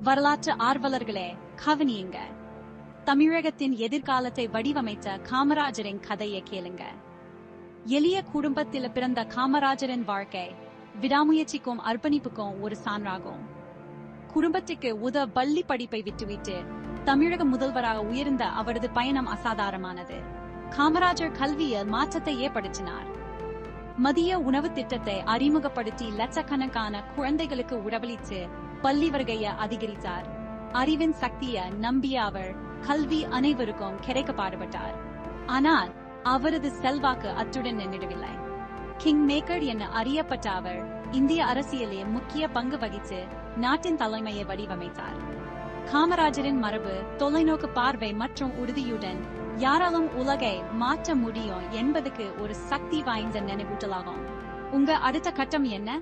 வரலாற்று ஆர்வலர்களே, கவனியுங்க. தமிழகத்தின் எதிர்காலத்தை வடிவமைத்த காமராஜரின் கதையை கேளுங்க. எளிய குடும்பத்தில் பிறந்த காமராஜரின் வாழ்க்கை விடாமுயற்சிக்கும் அர்ப்பணிப்புக்கும் ஒரு சான்றாகும். குடும்பத்துக்கு பள்ளி படிப்பை விட்டுவிட்டு தமிழக முதல்வராக உயர்ந்த அவரது பயணம் அசாதாரணமானது. காமராஜர் கல்வியில் மாற்றத்தை ஏற்படுத்தினார். மதிய உணவு திட்டத்தை அறிமுகப்படுத்தி லட்சக்கணக்கான குழந்தைகளுக்கு உணவளித்து பள்ளி வருகையை அதிகரித்தார். அறிவின் சக்தியை நம்பிய அவர் கல்வி அனைவருக்கும் கிடைக்க பாடுபட்டார். ஆனால் அவரது செல்வாக்கு அத்துடன் நின்றுவிடவில்லை. கிங் மேக்கர் என அறியப்பட்ட அவர் இந்திய அரசியலில் முக்கிய பங்கு வகித்து நாட்டின் தலைமையை வடிவமைத்தார். காமராஜரின் மரபு, தொலைநோக்கு பார்வை மற்றும் உறுதியுடன் யாராலும் உலகை மாற்ற முடியும் என்பதுக்கு ஒரு சக்தி வாய்ந்த நினைவூட்டலாகும். உங்க அடுத்த கட்டம் என்ன?